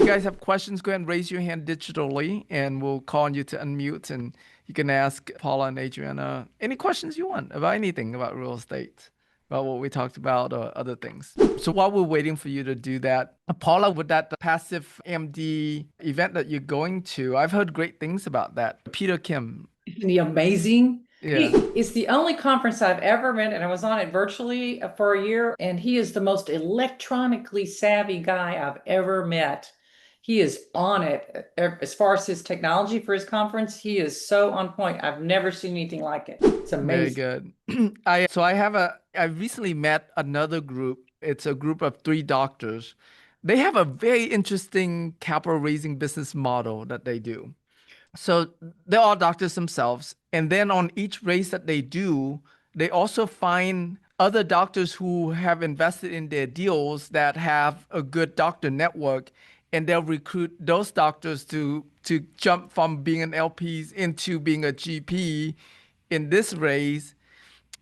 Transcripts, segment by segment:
guys have questions, go ahead and raise your hand digitally, and we'll call on you to unmute, and you can ask Paula and Adriana any questions you want about anything about real estate, about what we talked about or other things. So while we're waiting for you to do that, Paula, with that passive MD event that you're going to, I've heard great things about that. Peter Kim. Isn't he amazing? Yeah. It's the only conference I've ever been, and I was on it virtually for a year, and he is the most electronically savvy guy I've ever met. He is on it. As far as his technology for his conference, he is so on point. I've never seen anything like it. It's Very amazing. good. I recently met another group. It's a group of three doctors. They have a very interesting capital raising business model that they do. So they're all doctors themselves. And then on each race that they do, they also find other doctors who have invested in their deals that have a good doctor network. And they'll recruit those doctors to jump from being an LPs into being a GP in this race.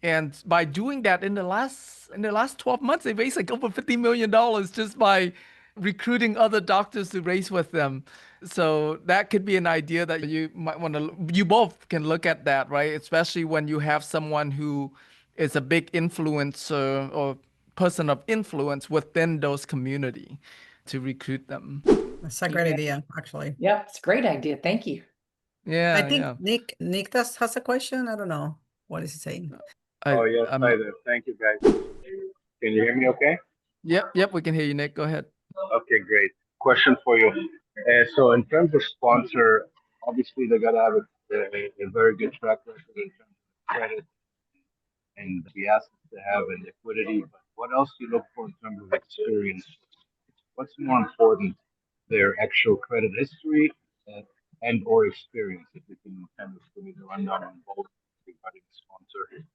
And by doing that in the last 12 months, they raised like over $50 million just by recruiting other doctors to race with them. So that could be an idea that you might want to, you both can look at that, right? Especially when you have someone who is a big influencer or person of influence within those community to recruit them. That's a great Yeah. idea, actually. Yep, it's a great idea. Thank you. I Yeah, think yeah. Nick has a question. I don't know. What is he saying? Oh, yes, I'm, hi there. Thank you, guys. Can you hear me okay? yep, we can hear you, Nick. Go ahead. Okay, great. Question for you. So in terms of sponsor, obviously they got to have a very good track record in terms of credit and the assets they have and liquidity. But what else do you look for in terms of experience? What's more important, their actual credit history and or experience? If you can kind of give me the rundown on both regarding the sponsor.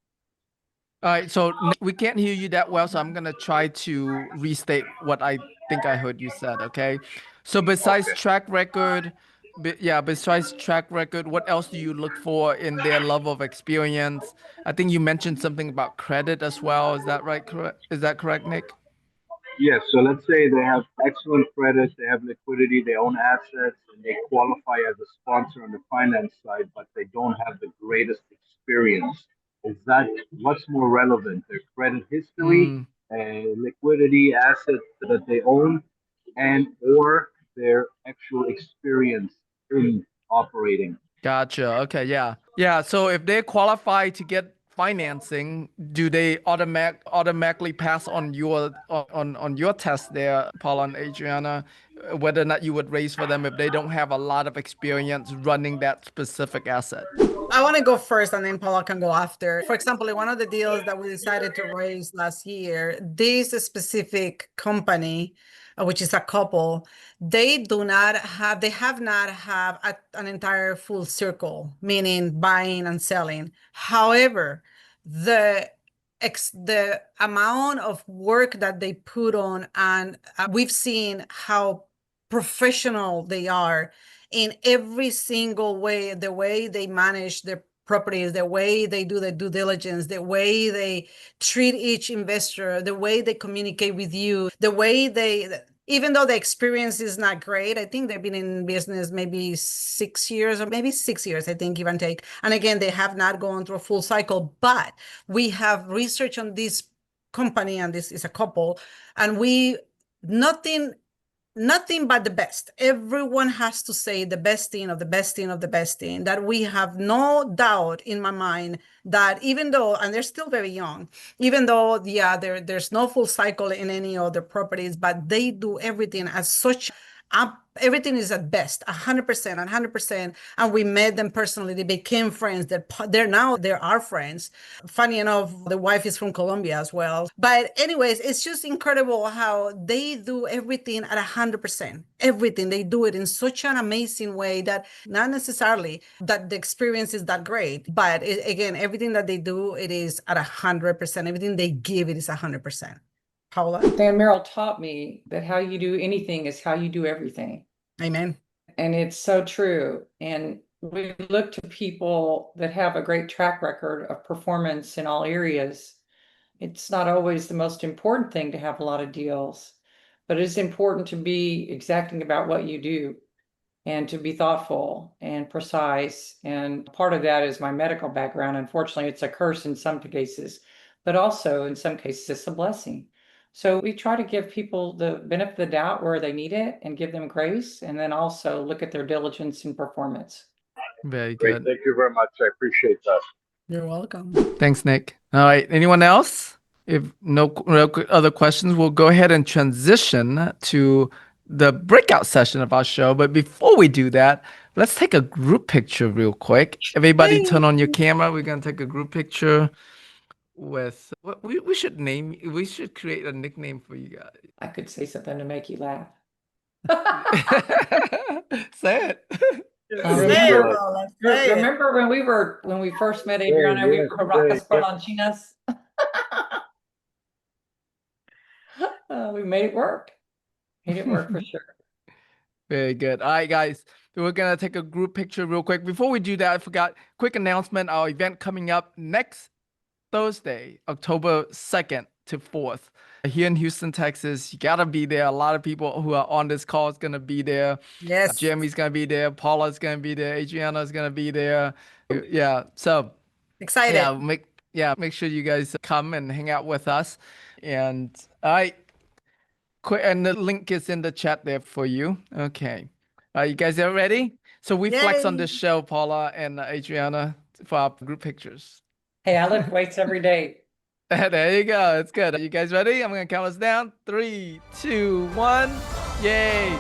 All right, so Nick, we can't hear you that well, so I'm gonna try to restate what I think I heard you said, okay? So besides Okay. track record, besides track record, what else do you look for in their level of experience? I think you mentioned something about credit as well. Is that right? Correct? Is that correct, Nick? Yes, so let's say they have excellent credit, they have liquidity, they own assets, and they qualify as a sponsor on the finance side, but they don't have the greatest experience. Is that what's more relevant? Their credit history, Mm, liquidity, assets that they own, and or their actual experience in operating? gotcha. Okay, yeah. Yeah, so if they qualify to get financing, do they automatically pass on your test there, Paula and Adriana, whether or not you would raise for them if they don't have a lot of experience running that specific asset? I want to go first and then Paula can go after. For example, in one of the deals that we decided to raise last year, this specific company, which is a couple, they have not have an entire full circle, meaning buying and selling. However, the the amount of work that they put on, and we've seen how professional they are in every single way, the way they manage their properties, the way they do the due diligence, the way they treat each investor, the way they communicate with you, the way even though the experience is not great, I think they've been in business maybe 6 years or maybe 6 years, I think, give and take. And again, they have not gone through a full cycle, but we have research on this company, and this is a couple, and nothing nothing but the best. Everyone has to say the best thing of the best thing of the best thing, that we have no doubt in my mind that even though, and they're still very young, even though, yeah, there's no full cycle in any other properties, but they do everything as such. Everything is at best 100%, 100%. And we met them personally. They became friends. They're our friends. Funny enough, the wife is from Colombia as well. But anyways, it's just incredible how they do everything at 100%. Everything. They do it in such an amazing way that not necessarily that the experience is that great, but again, everything that they do, it is at 100%. Everything they give, it is 100%. Paula? Dan Merrill taught me that how you do anything is how you do everything. Amen. And it's so true. And we look to people that have a great track record of performance in all areas. It's not always the most important thing to have a lot of deals, but it's important to be exacting about what you do and to be thoughtful and precise. And part of that is my medical background. Unfortunately, it's a curse in some cases, but also in some cases, it's a blessing. So we try to give people the benefit of the doubt where they need it and give them grace, and then also look at their diligence and performance. Very Great. good. Thank you very much. I appreciate that. You're welcome. Thanks, Nick. All right. Anyone else? If no other questions, we'll go ahead and transition to the breakout session of our show. But before we do that, let's take a group picture real quick. Everybody Hey. turn on your camera. We're going to take a group picture with what we should create a nickname for you guys. I could say something to make you laugh. Say it. Remember- Paula, say it. Remember when we first met Adriana, we were rocas chinas. We made it work. Made it work for sure. Very good. All right, guys. So we're gonna take a group picture real quick. Before we do that, I forgot. Quick announcement: our event coming up next Thursday, October 2nd to 4th, here in Houston, Texas. You gotta be there. A lot of people who are on this call is gonna be there. Yes. Jeremy's gonna be there. Paula's gonna be there. Adriana's gonna be there. Yeah. So Excited. make sure you guys come and hang out with us. And all right. Quick, and the link is in the chat there for you. Okay. You guys are ready? So we flex on Yay. this show, Paula and Adriana, for our group pictures. Hey, I lift weights every day. There you go. It's good. You guys ready? I'm going to count us down. 3, 2, 1. Yay.